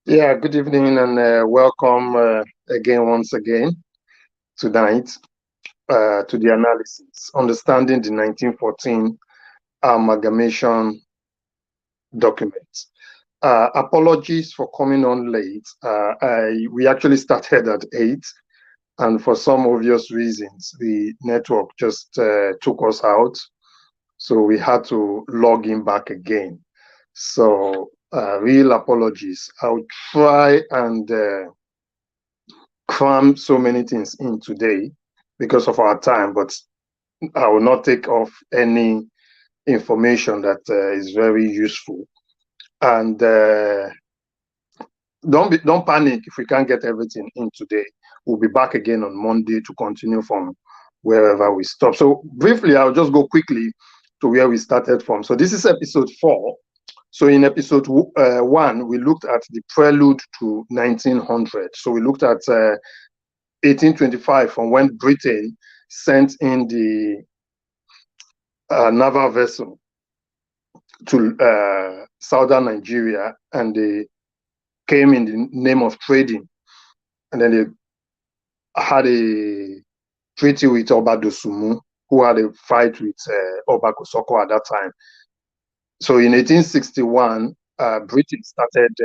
Yeah, good evening and welcome once again, tonight to the analysis, understanding the 1914 amalgamation document. Apologies for coming on late. We actually started at 8, and for some obvious reasons, the network just took us out, so we had to log in back again. So, real apologies. I'll try and cram so many things in today because of our time, but I will not take off any information that is very useful. And don't panic if we can't get everything in today. We'll be back again on Monday to continue from wherever we stop. So briefly, I'll just go quickly to where we started from. So this is episode 4. So in episode 1, we looked at the prelude to 1900. So we looked at 1825, from when Britain sent in the naval vessel to southern Nigeria, and they came in the name of trading, and then they had a treaty with Oba Dosumu, who had a fight with Oba Kosoko at that time. So in 1861, Britain started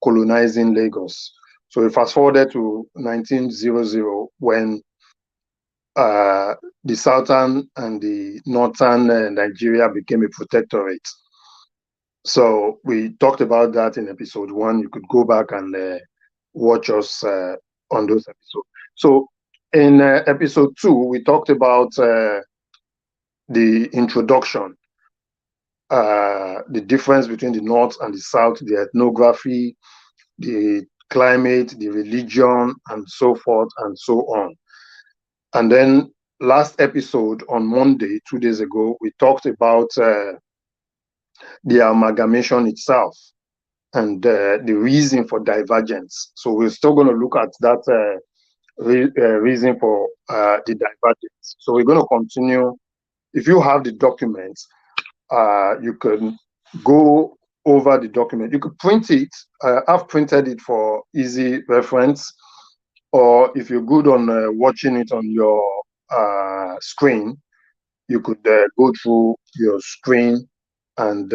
colonizing Lagos. So we fast forwarded to 1900, when the southern and the northern Nigeria became a protectorate. So we talked about that in episode 1. You could go back and watch us on those episodes. So in episode 2, we talked about the introduction, the difference between the north and the south, the ethnography, the climate, the religion, and so forth and so on. And then last episode on Monday, 2 days ago, we talked about the amalgamation itself and the reason for divergence. So we're still going to look at that reason for the divergence. So we're going to continue. If you have the documents, you can go over the document. You could print it. I've printed it for easy reference. Or if you're good on watching it on your screen, you could go through your screen and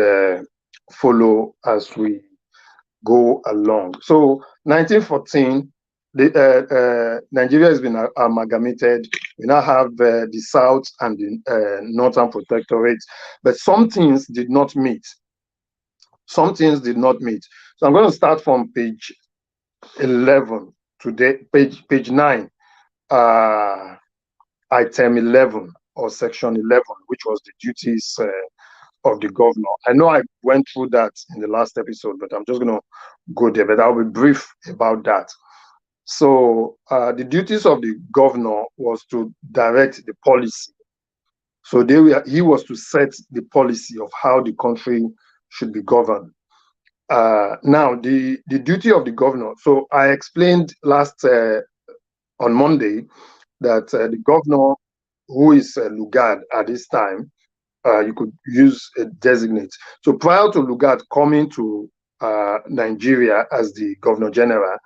follow as we go along. So 1914, Nigeria has been amalgamated. We now have the South and the Northern Protectorate, but some things did not meet. Some things did not meet. So I'm going to start from page 11 today, page 9, item 11 or section 11, which was the duties of the governor. I know I went through that in the last episode, but I'm just going to go there, but I'll be brief about that. So the duties of the governor was to direct the policy. So he was to set the policy of how the country should be governed. Now, the duty of the governor. So I explained last on Monday that the governor, who is Lugard at this time, you could use a designate. So prior to Lugard coming to Nigeria as the governor general,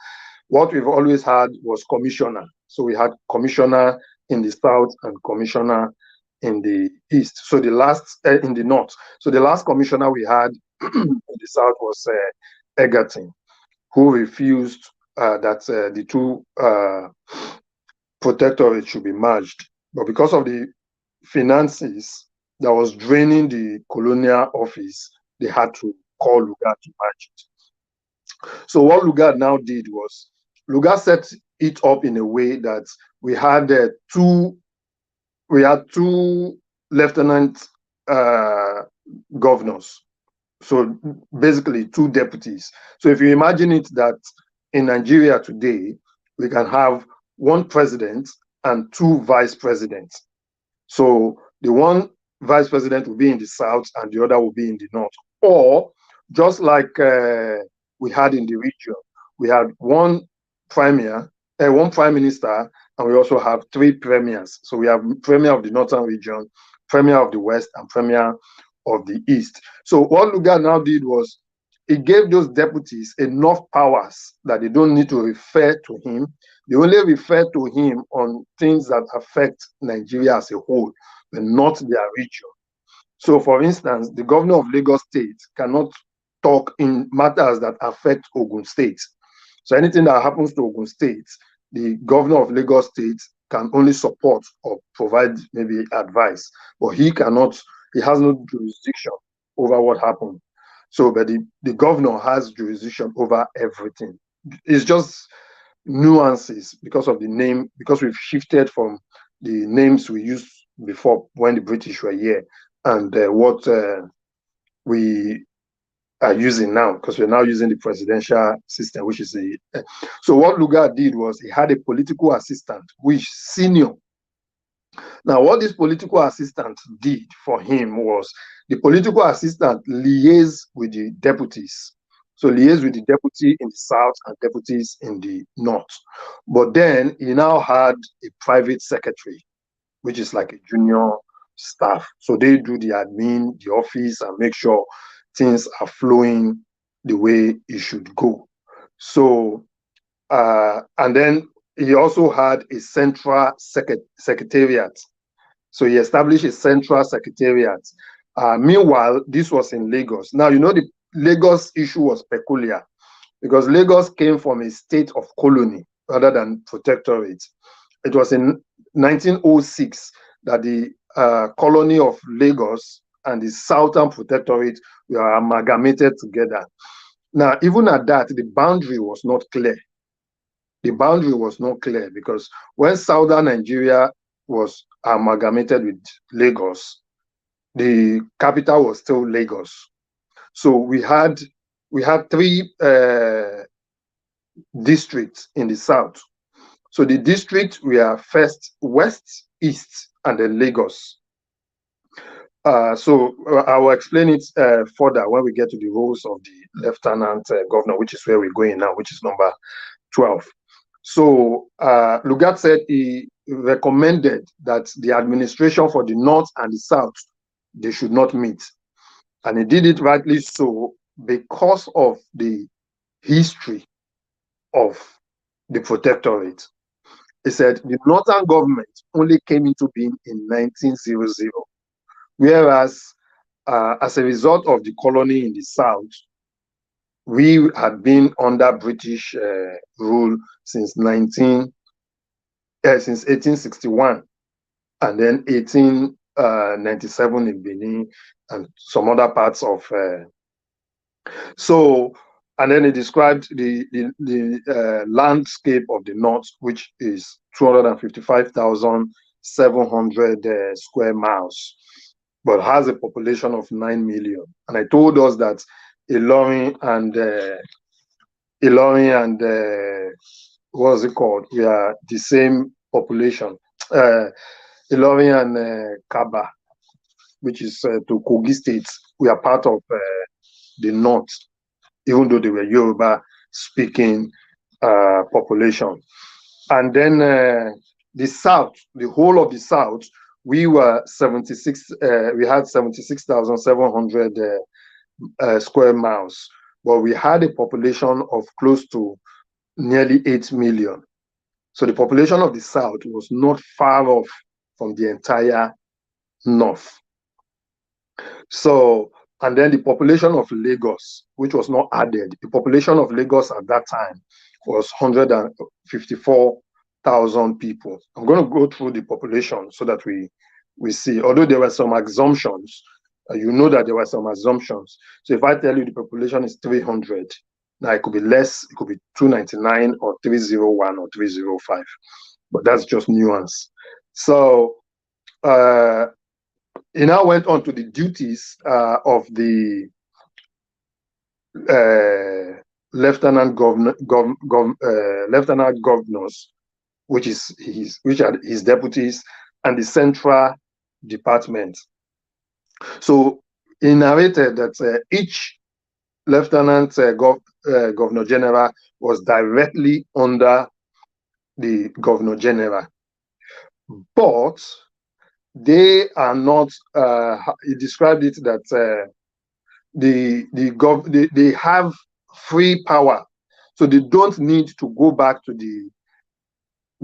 what we've always had was commissioner. So we had commissioner in the south and commissioner in the east. So the last in the north. So the last commissioner we had in the south was Egerton, who refused that the two protectorates should be merged. But because of the finances that was draining the colonial office, they had to call Lugard to merge it. So what Lugard now did was, Lugard set it up in a way that we had two lieutenant governors. So basically 2 deputies. So if you imagine it that in Nigeria today, we can have 1 president and 2 vice presidents. So the 1 vice president will be in the south and the other will be in the north. Or just like we had in the region, we had 1 premier, 1 prime minister, and we also have 3 premiers. So we have premier of the northern region, premier of the west, and premier of the east. So what Lugard now did was, it gave those deputies enough powers that they don't need to refer to him. They only refer to him on things that affect Nigeria as a whole, but not their region. So, for instance, the governor of Lagos State cannot talk in matters that affect Ogun State. So anything that happens to Ogun State, the governor of Lagos State can only support or provide maybe advice, but he cannot, he has no jurisdiction over what happened. So, but the governor has jurisdiction over everything. It's just nuances because of the name, because we've shifted from the names we used before when the British were here and what we are using now, because we're now using the presidential system, which is the. So what Lugard did was he had a political assistant, which senior. Now, what this political assistant did for him was the political assistant liaised with the deputies. So liaised with the deputy in the south and deputies in the north. But then he now had a private secretary, which is like a junior staff. So they do the admin, the office, and make sure things are flowing the way it should go. So, and then he also had a central secretariat. So he established a central secretariat. Meanwhile, this was in Lagos. Now, you know, the Lagos issue was peculiar because Lagos came from a state of colony rather than protectorate. It was in 1906 that the colony of Lagos and the Southern Protectorate were amalgamated together. Now, even at that, the boundary was not clear. The boundary was not clear because when Southern Nigeria was amalgamated with Lagos, the capital was still Lagos. So we had three districts in the south. So the districts were first west, east, and then Lagos. So I will explain it further when we get to the roles of the lieutenant governor, which is where we're going now, which is number 12. So Lugard said he recommended that the administration for the north and the south, they should not meet. And he did it rightly so because of the history of the protectorate. He said the northern government only came into being in 1900, whereas as a result of the colony in the south, we had been under British rule since 1861, and then 1897 in Benin and some other parts of. So, and then he described the landscape of the north, which is 255,700 square miles, but has a population of 9 million. And I told us that Ilorin and what's it called? We are the same population. Ilorin and Kaba, which is to Kogi State, we are part of the north, even though they were Yoruba speaking population. And then the south, the whole of the south, we were 76. We had 76,700 square miles, but we had a population of close to nearly 8 million. So the population of the south was not far off from the entire north. So, and then the population of Lagos, which was not added, the population of Lagos at that time was 154,000 people. I'm going to go through the population so that we see, although there were some assumptions, you know that there were some assumptions. So if I tell you the population is 300, now it could be less, it could be 299 or 301 or 305, but that's just nuance. So he now went on to the duties of the lieutenant governors, which are his deputies, and the central department. So he narrated that each lieutenant governor general was directly under the governor general, but they are not. He described it that they have free power, so they don't need to go back to the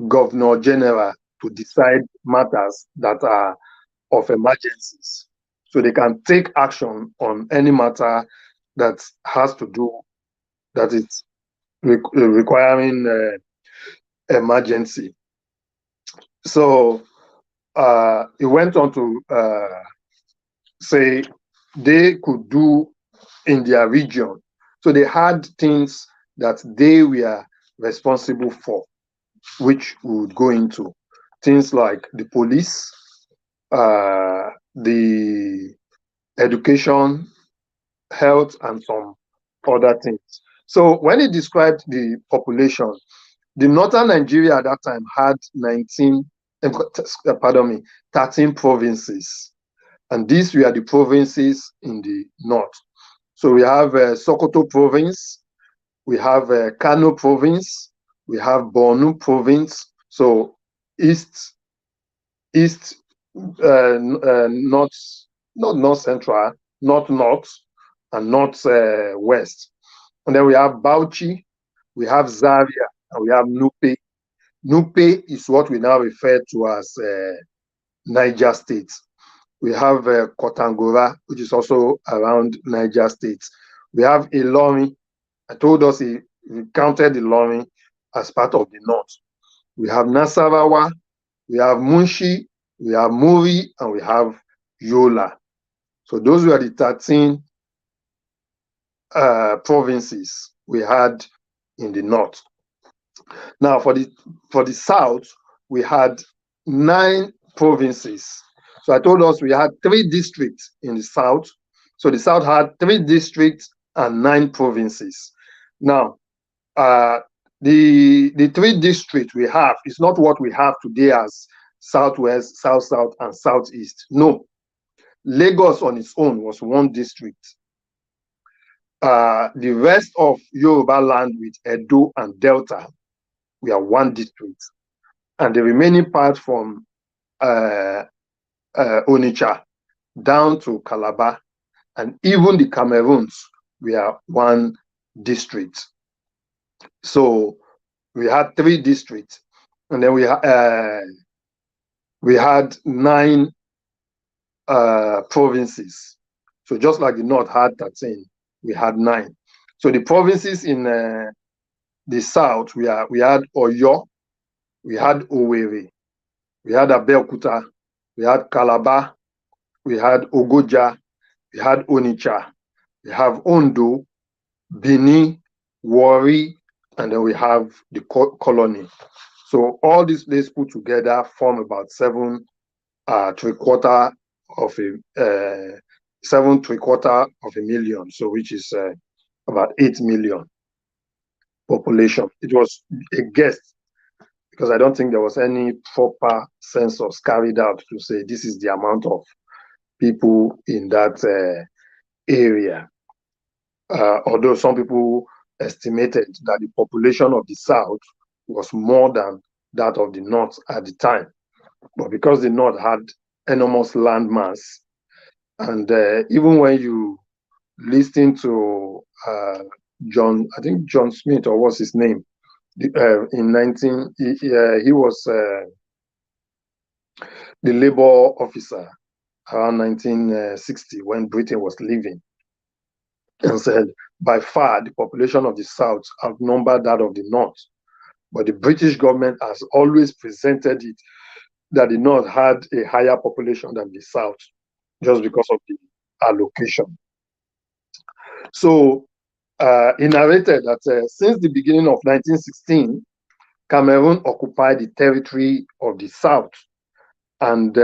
governor general to decide matters that are of emergencies. So they can take action on any matter that has to do that is requiring emergency. So it went on to say they could do in their region. So they had things that they were responsible for, which we would go into. Things like the police, the education, health, and some other things. So when he described the population, the northern Nigeria at that time had 13 provinces. And these were the provinces in the north. So we have Sokoto province, we have Kano province, we have Borno province. So east, north, not north central, north, and north west. And then we have Bauchi, we have Zaria, and we have Nupe. Nupe is what we now refer to as Niger State. We have Kotangora, which is also around Niger State. We have Ilorin. I told us he counted Ilorin as part of the north. We have Nasarawa, we have Munshi, we have Muri, and we have Yola. So those were the 13 provinces we had in the north. Now for the south, we had 9 provinces. So I told us we had 3 districts in the south. So the south had 3 districts and 9 provinces. Now, the 3 districts we have is not what we have today as Southwest, South, and Southeast. No. Lagos on its own was 1 district. The rest of Yoruba land with Edo and Delta, we are 1 district. And the remaining part from Onitsha down to Calabar, and even the Cameroons, we are 1 district. So we had 3 districts, and then we had 9 provinces. So just like the north had 13, we had 9. So the provinces in the south, we had Oyo, we had Owerri, we had Abeokuta, we had Calabar, we had Ogoja, we had Onitsha, we have Ondo, Benin, Warri, and then we have the colony. So all these places put together form about 7 3/4 of a million. So which is about 8 million population. It was a guess because I don't think there was any proper census carried out to say this is the amount of people in that area. Although some people estimated that the population of the south was more than that of the north at the time. But because the north had enormous land mass, and even when you listen to John Smith, or what's his name, he was the labor officer around 1960 when Britain was leaving, and said by far the population of the south outnumbered that of the north. But the British government has always presented it that the north had a higher population than the south, just because of the allocation. So he narrated that since the beginning of 1916, Cameroon occupied the territory of the south, and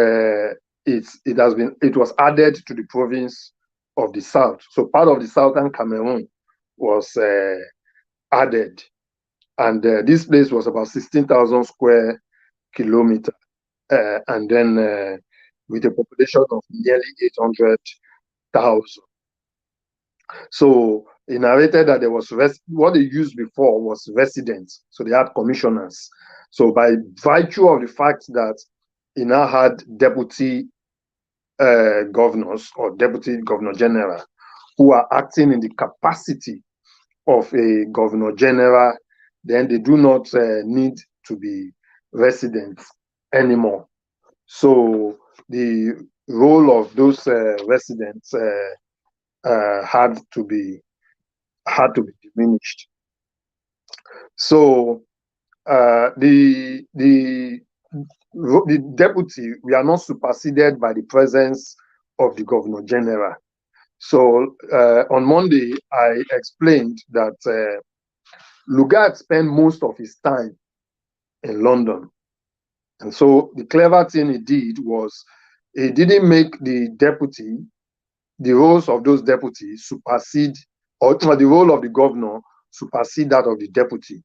it was added to the province of the south. So part of the southern Cameroon was added, and this place was about 16,000 square kilometers, and then with a population of nearly 800,000. So he narrated that there was what they used before was residents, so they had commissioners. So by virtue of the fact that he now had deputy governors or deputy governor general, who are acting in the capacity of a governor general, then they do not need to be residents anymore. So the role of those residents had to be diminished. So the deputy, we are not superseded by the presence of the governor general. So on Monday, I explained that Lugard spent most of his time in London. And so the clever thing he did was he didn't make the roles of those deputies supersede, or the role of the governor supersede that of the deputy.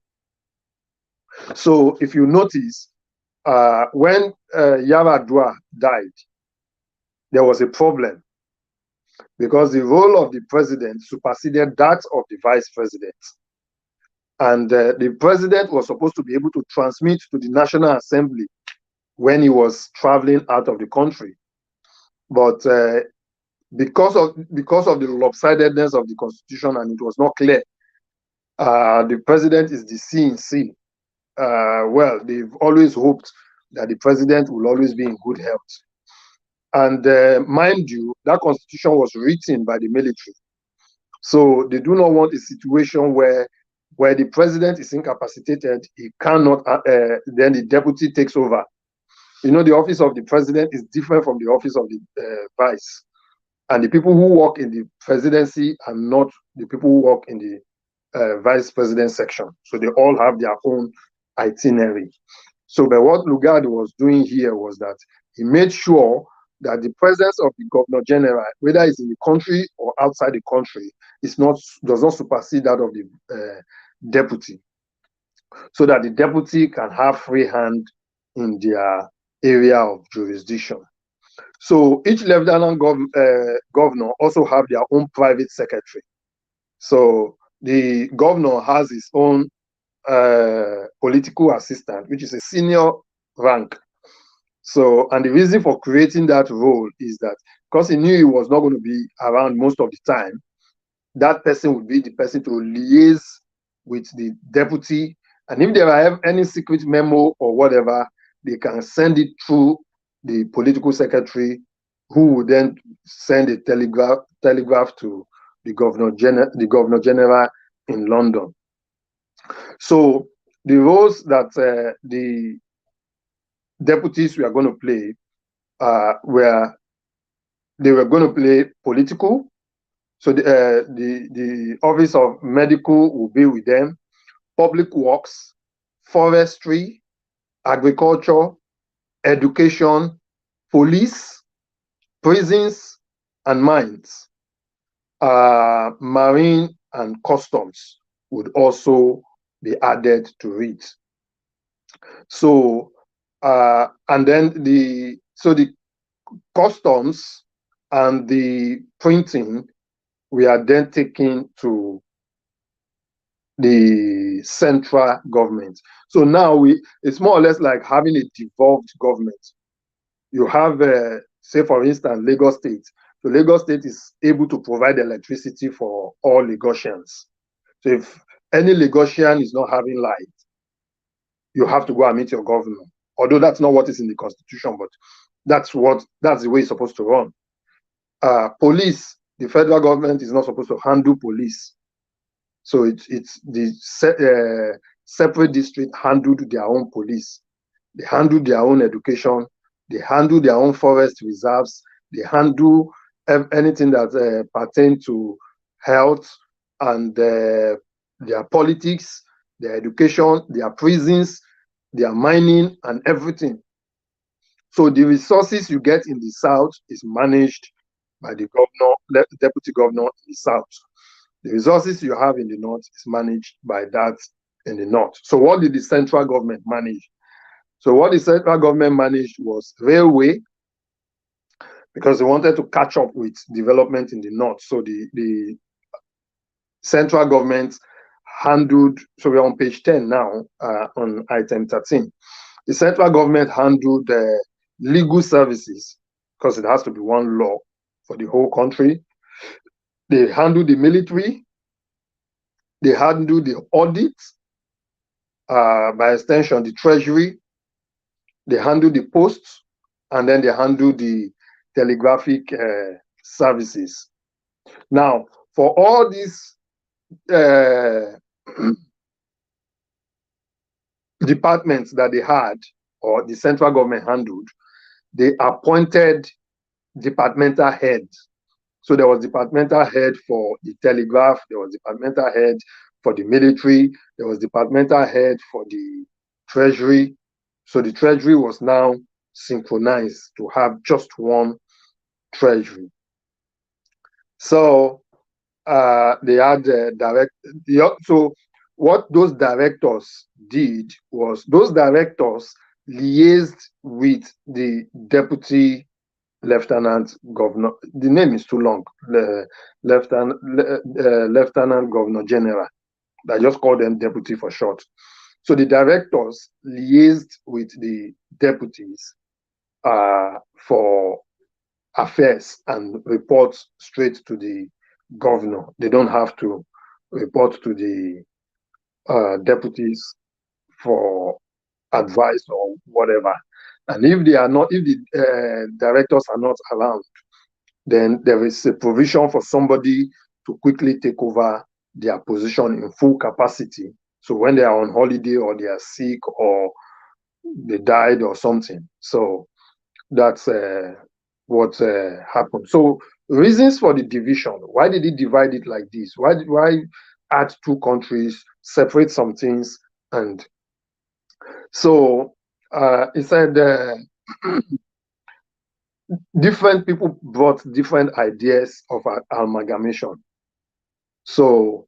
So if you notice, when Yaradua died, there was a problem because the role of the president superseded that of the vice president. And the president was supposed to be able to transmit to the National Assembly when he was traveling out of the country. But because of the lopsidedness of the constitution, and it was not clear, the president is the C. Well, they've always hoped that the president will always be in good health. And mind you, that constitution was written by the military. So they do not want a situation where the president is incapacitated, he cannot, then the deputy takes over. You know, the office of the president is different from the office of the vice. And the people who work in the presidency are not the people who work in the vice president section. So they all have their own itinerary. So but what Lugard was doing here was that he made sure that the presence of the governor general, whether it's in the country or outside the country, does not supersede that of the deputy, so that the deputy can have free hand in their area of jurisdiction. So each lieutenant governor also have their own private secretary. So the governor has his own political assistant, which is a senior rank. So, and the reason for creating that role is that because he knew he was not going to be around most of the time, that person would be the person to liaise with the deputy. And if there are any secret memo or whatever, they can send it through the political secretary, who would then send a telegraph to the governor general in London. So the roles that the deputies were going to play were going to play political. So the office of medical will be with them, public works, forestry, agriculture, education, police, prisons, and mines. Marine and customs would also be added to it. So and then the customs and the printing, we are then taken to the central government. So now it's more or less like having a devolved government. You have, say for instance, Lagos State. So Lagos State is able to provide electricity for all Lagosians. So if any Lagosian is not having light, you have to go and meet your governor. Although that's not what is in the constitution, but that's the way it's supposed to run. Police, the federal government is not supposed to handle police. So it's the separate district handled their own police. They handle their own education. They handle their own forest reserves. They handle anything that pertains to health and their politics, their education, their prisons, their mining, and everything. So the resources you get in the south is managed by the deputy governor in the south. The resources you have in the north is managed by that in the north. So what did the central government manage? So what the central government managed was railway, because they wanted to catch up with development in the north. So the central government handled, so we're on page 10 now, on item 13. The central government handled legal services, because it has to be one law for the whole country. They handle the military, they handle the audit, by extension, the treasury, they handle the posts, and then they handle the telegraphic services. Now, for all these departments that they had, or the central government handled, they appointed departmental heads. So there was departmental head for the telegraph, there was departmental head for the military, there was departmental head for the treasury. So the treasury was now synchronized to have just one treasury. So they had so what those directors did was those directors liaised with the deputy lieutenant governor. The name is too long. The lieutenant governor general. I just call them deputy for short. So the directors liaised with the deputies for affairs and report straight to the governor. They don't have to report to the deputies for advice or whatever. And if they are not, if the directors are not around, then there is a provision for somebody to quickly take over their position in full capacity. So when they are on holiday or they are sick or they died or something. So that's what happened. So reasons for the division. Why did he divide it like this? Why add two countries, separate some things? And so he said different people brought different ideas of amalgamation. So,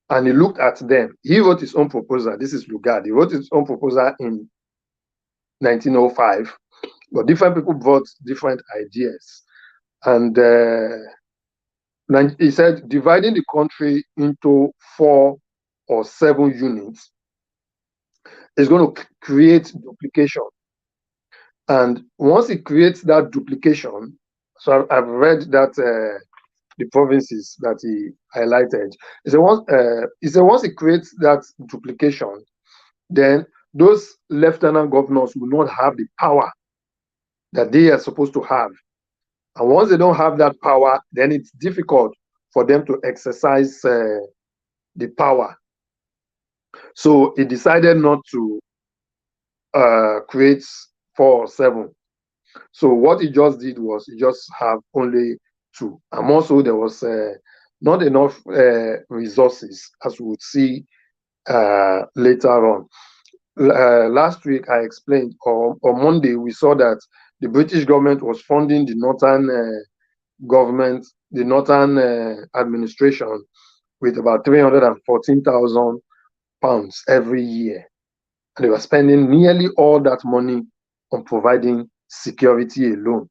and he looked at them. He wrote his own proposal. This is Lugard. He wrote his own proposal in 1905, but different people brought different ideas. And he said dividing the country into 4 or 7 units is going to create duplication. And once it creates that duplication, so I've read that the provinces that he highlighted, he said once it creates that duplication, then those lieutenant governors will not have the power that they are supposed to have. And once they don't have that power, then it's difficult for them to exercise the power. So he decided not to create 4 or 7. So what he just did was he just have only 2. And also there was not enough resources, as we would see later on. Last week I explained, or on Monday we saw that the British government was funding the northern government, the northern administration, with about £314,000 every year. And they were spending nearly all that money on providing security alone.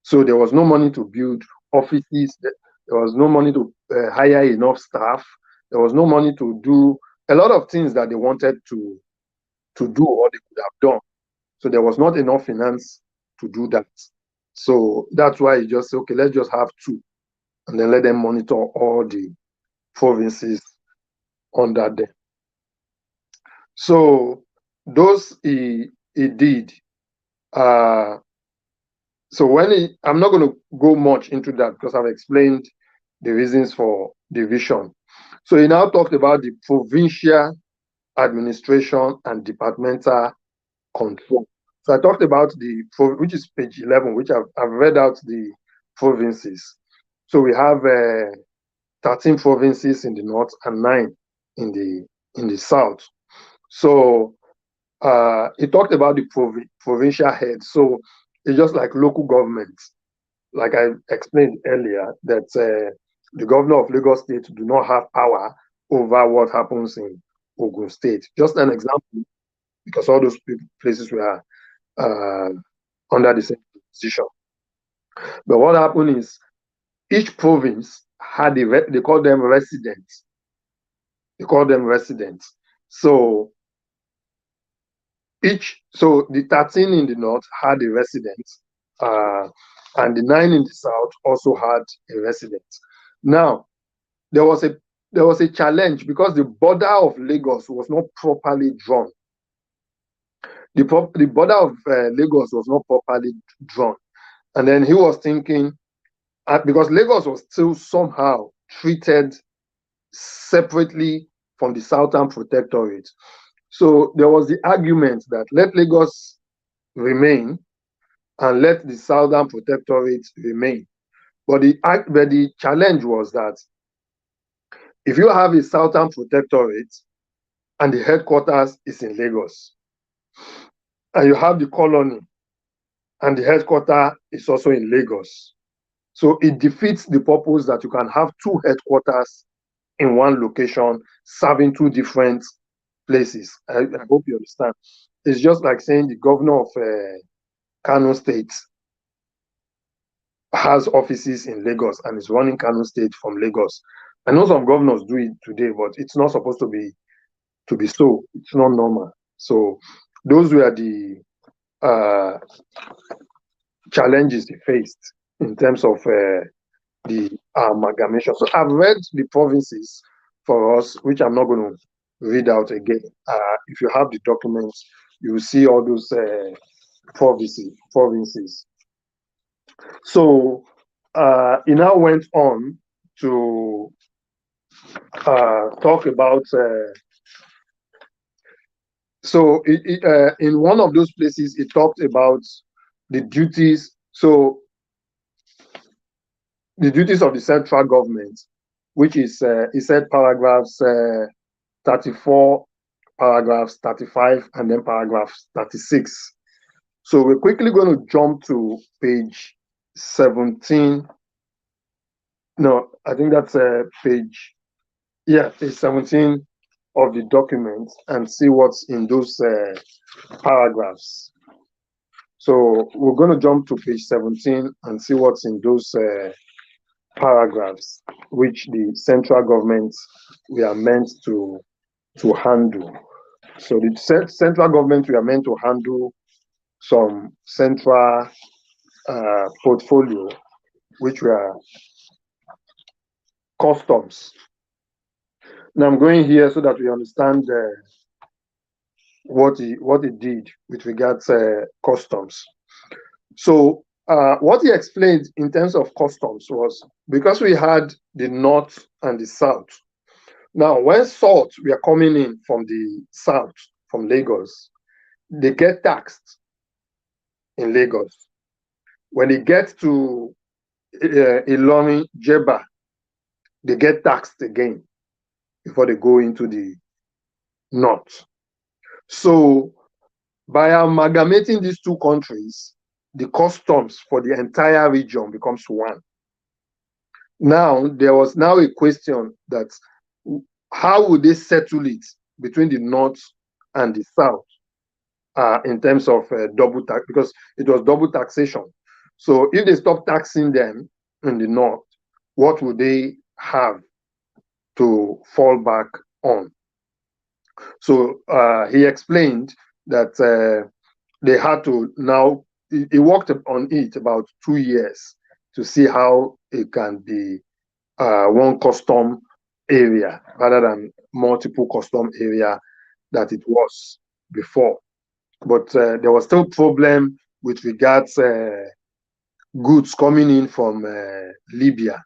So there was no money to build offices. There was no money to hire enough staff. There was no money to do a lot of things that they wanted to do or they could have done. So there was not enough finance to do that. So that's why he just said, okay, let's just have 2 and then let them monitor all the provinces under them. So those he did. So when I'm not going to go much into that because I've explained the reasons for division. So he now talked about the provincial administration and departmental control. So I talked about which is page 11, which I've read out the provinces. So we have 13 provinces in the north and 9 in the south. So he talked about the provincial heads. So it's just like local governments. Like I explained earlier, that the governor of Lagos State do not have power over what happens in Ogun State. Just an example, because all those places were under the same position. But what happened is each province had they call them residents. They call them residents. So the 13 in the north had a resident, and the 9 in the south also had a resident. Now, there was a challenge because the border of Lagos was not properly drawn. The border of Lagos was not properly drawn. And then he was thinking, because Lagos was still somehow treated separately from the Southern Protectorate. So there was the argument that let Lagos remain and let the Southern Protectorate remain. But the challenge was that if you have a Southern Protectorate and the headquarters is in Lagos, and you have the colony and the headquarters is also in Lagos, so it defeats the purpose that you can have two headquarters in one location serving two different places. I hope you understand. It's just like saying the governor of Kano State has offices in Lagos and is running Kano State from Lagos. I know some governors do it today, but it's not supposed to be so. It's not normal. So those were the challenges they faced in terms of the amalgamation. So I've read the provinces for us, which I'm not going to read out again. If you have the documents, you will see all those provinces. So he now went on to talk about. In one of those places, he talked about the duties. So the duties of the central government, which is, he said, paragraphs 34, paragraphs 35, and then paragraph 36. So we're quickly going to jump to page 17. No, I think that's page 17 of the document and see what's in those paragraphs. So we're going to jump to page 17 and see what's in those paragraphs, which the central government we are meant to handle. So the central government we are meant to handle some central portfolio, which were customs. Now I'm going here so that we understand what he did with regards customs. So what he explained in terms of customs was because we had the north and the south. Now, when salt were coming in from the south, from Lagos, they get taxed in Lagos. When they get to Ilorin, Jeba, they get taxed again before they go into the north. So by amalgamating these two countries, the customs for the entire region becomes one. Now, there was now a question that how would they settle it between the north and the south in terms of double tax, because it was double taxation. So if they stop taxing them in the north, what would they have to fall back on? So he explained that they had to now, he worked on it about 2 years to see how it can be one custom area rather than multiple custom area that it was before. But there was still problem with regards goods coming in from Libya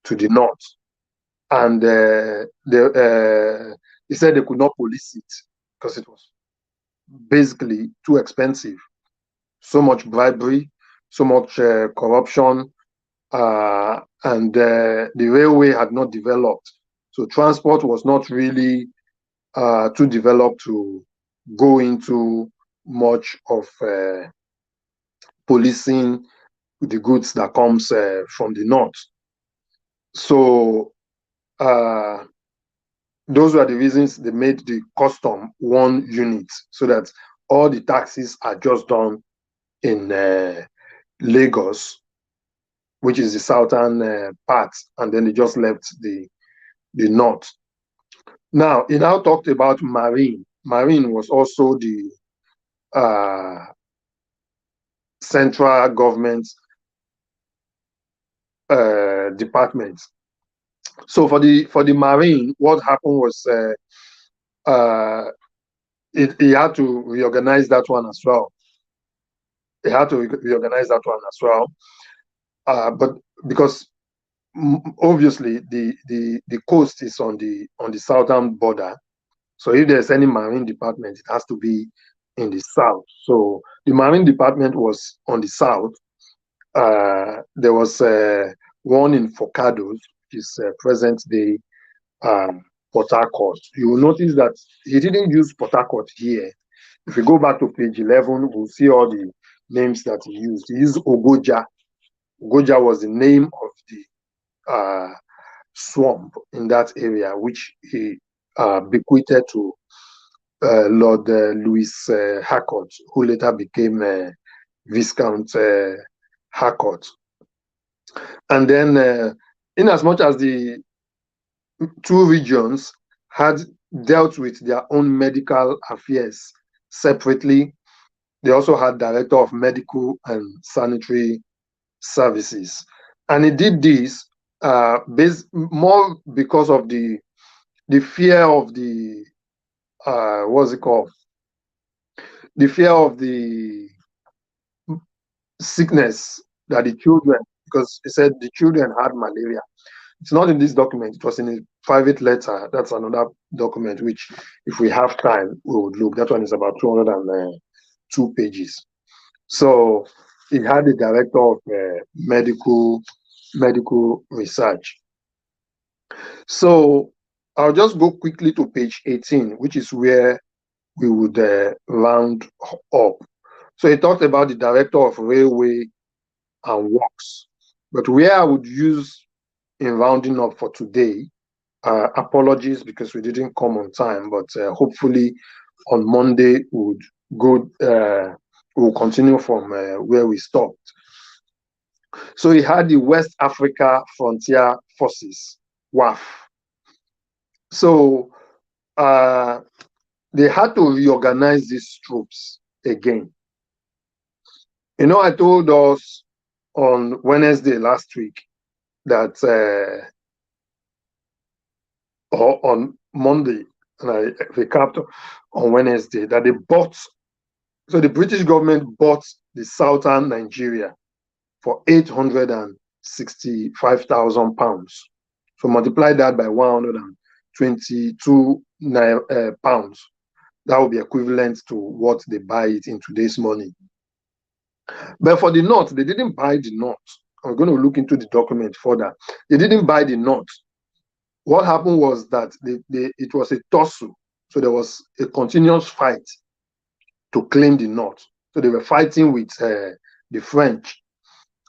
to the north. And he said they could not police it because it was basically too expensive. So much bribery, so much corruption, and the railway had not developed. So transport was not really too developed to go into much of policing the goods that comes from the north. So those were the reasons they made the custom one unit, so that all the taxes are just done in Lagos, which is the southern part, and then they just left the north. Now, he now talked about marine. Marine was also the central government departments. So for the Marine, what happened was he had to reorganize that one as well. He had to reorganize that one as well. But because obviously the coast is on the southern border, so if there's any Marine department, it has to be in the south. So the Marine department was on the south. There was one in Forcados, which is present day Port Harcourt. You will notice that he didn't use Port Harcourt here. If we go back to page 11, we'll see all the names that he used. He used Ogoja. Ogoja was the name of the swamp in that area, which he bequeathed to Lord Louis Harcourt, who later became Viscount Harcourt. And then, in as much as the two regions had dealt with their own medical affairs separately, they also had director of medical and sanitary services. And he did this more because of the fear of the what's it called? The fear of the sickness that the children, because he said the children had malaria. It's not in this document, it was in a private letter. That's another document, which if we have time, we would look. That one is about 202 pages. So he had the director of medical research. So I'll just go quickly to page 18, which is where we would round up. So he talked about the director of railway and works. But where I would use in rounding up for today, apologies because we didn't come on time, but hopefully on Monday we'll continue from where we stopped. So he had the West Africa Frontier Forces, WAF. So they had to reorganize these troops again. You know, I told us on Wednesday last week that, or on Monday, and I recapped on Wednesday, that they bought, so the British government bought the southern Nigeria for £865,000. So multiply that by 122 pounds. That would be equivalent to what they buy it in today's money. But for the north, they didn't buy the north. I'm going to look into the document further. They didn't buy the north. What happened was that it was a tussle. So there was a continuous fight to claim the north. So they were fighting with the French.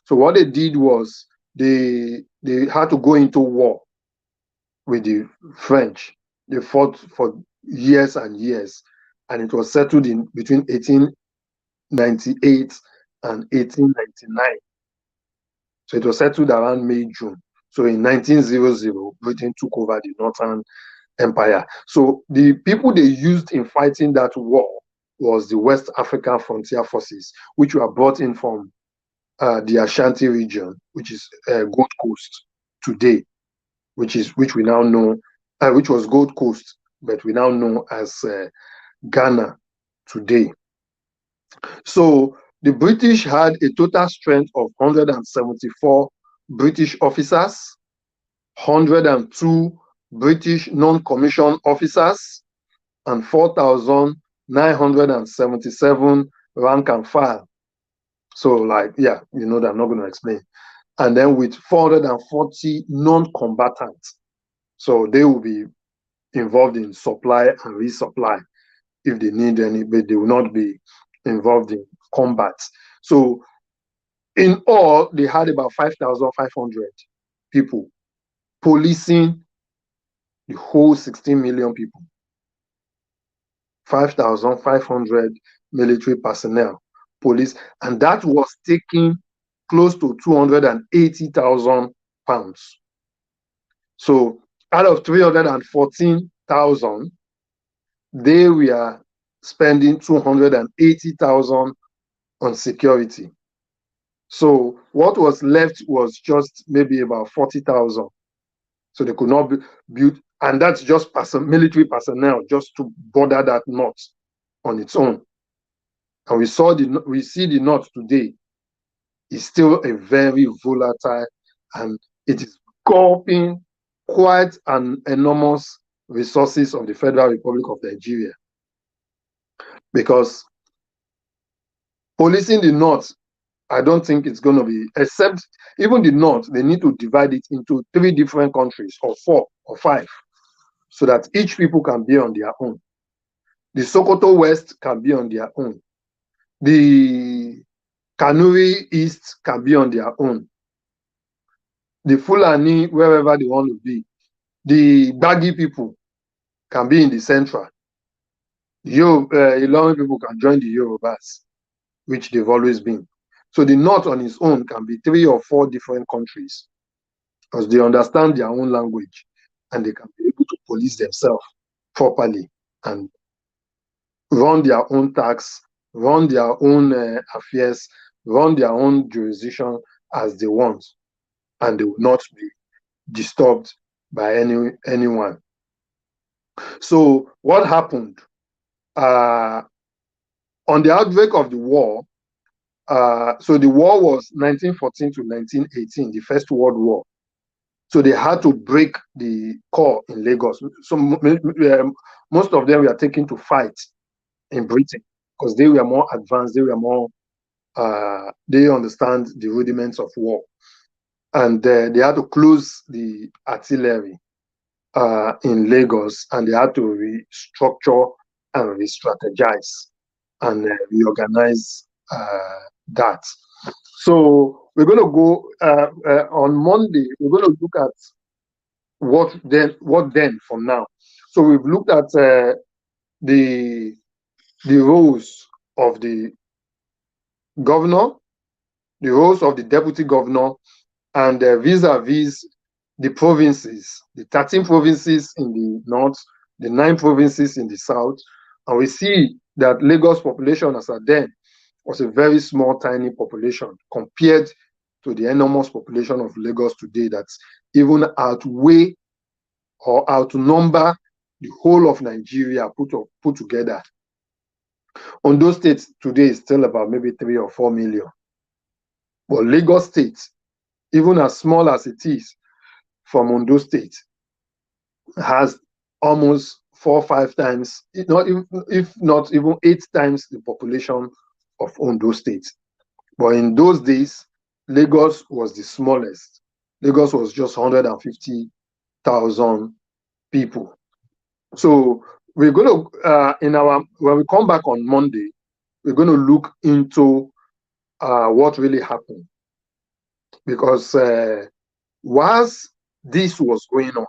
So what they did was they had to go into war with the French. They fought for years and years, and it was settled in between 1898 and 1899. So it was settled around May, June. So in 1900, Britain took over the Northern Empire. So the people they used in fighting that war was the West African Frontier Forces, which were brought in from the Ashanti region, which is Gold Coast today, which we now know, which was Gold Coast, but we now know as Ghana today. So the British had a total strength of 174 British officers, 102 British non-commissioned officers, and 4,977 rank and file. So, like, yeah, you know that I'm not going to explain. And then with 440 non-combatants. So they will be involved in supply and resupply if they need any, but they will not be involved in combat. So in all, they had about 5,500 people policing the whole 16 million people. 5,500 military personnel, police, and that was taking close to 280,000 pounds. So out of 314,000, they were spending 280,000 on security. So what was left was just maybe about 40,000. So they could not build, and that's just military personnel just to border that north on its own. And we see the north today is still a very volatile, and it is gulping quite an enormous resources of the Federal Republic of Nigeria. Because policing the north, I don't think it's going to be, except even the north, they need to divide it into 3 different countries, or 4 or 5, so that each people can be on their own. The Sokoto West can be on their own. The Kanuri East can be on their own. The Fulani, wherever they want to be. The Gbagi people can be in the central. Ilorin people can join the Yorubas, which they've always been. So the north on its own can be 3 or 4 different countries, because they understand their own language and they can be able to police themselves properly and run their own tax, run their own affairs, run their own jurisdiction as they want, and they will not be disturbed by anyone. So what happened? On the outbreak of the war, so the war was 1914 to 1918, the First World War. So they had to break the core in Lagos. So most of them were taken to fight in Britain because they were more advanced, they were more, they understand the rudiments of war. And they had to close the artillery in Lagos, and they had to restructure and re-strategize and reorganize that. So we're going to go on Monday. We're going to look at what then from now. So we've looked at the roles of the governor, the roles of the deputy governor, and vis-a-vis the provinces, the 13 provinces in the north, the 9 provinces in the south. And we see that Lagos population as at then was a very small, tiny population compared to the enormous population of Lagos today that's even outweigh or outnumber the whole of Nigeria put together. Ondo State today is still about maybe 3 or 4 million. But Lagos State, even as small as it is from Ondo State, has almost 4 or 5 times, if not even 8 times the population of Ondo State. But in those days, Lagos was the smallest. Lagos was just 150,000 people. So we're going to, when we come back on Monday, we're going to look into what really happened. Because whilst this was going on,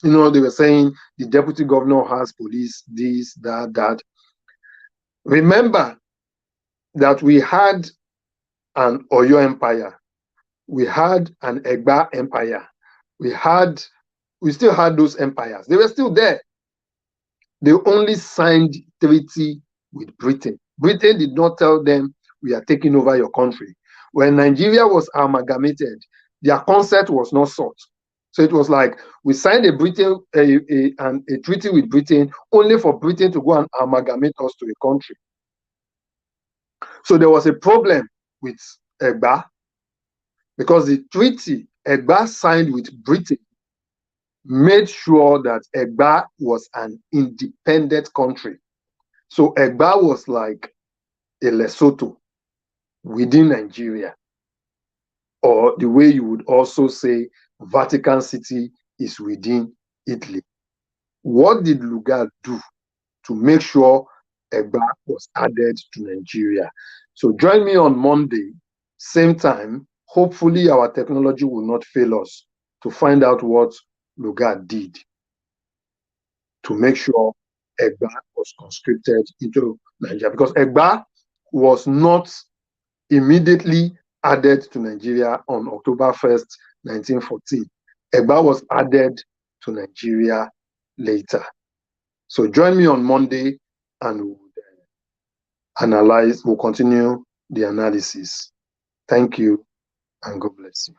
they were saying the deputy governor has police, this, that. Remember that we had an Oyo Empire, we had an Egba Empire, we still had those empires. They were still there. They only signed treaty with Britain. Britain did not tell them, we are taking over your country. When Nigeria was amalgamated, their consent was not sought. So it was like, we signed a treaty with Britain only for Britain to go and amalgamate us to a country. So there was a problem with Egba, because the treaty Egba signed with Britain made sure that Egba was an independent country. So Egba was like a Lesotho within Nigeria, or the way you would also say Vatican City is within Italy. What did Lugard do to make sure Egba was added to Nigeria? So join me on Monday, same time. Hopefully our technology will not fail us to find out what Lugard did to make sure Egba was conscripted into Nigeria, because Egba was not immediately added to Nigeria on October 1st, 1914. Egba was added to Nigeria later. So join me on Monday and we'll continue the analysis. Thank you, and God bless you.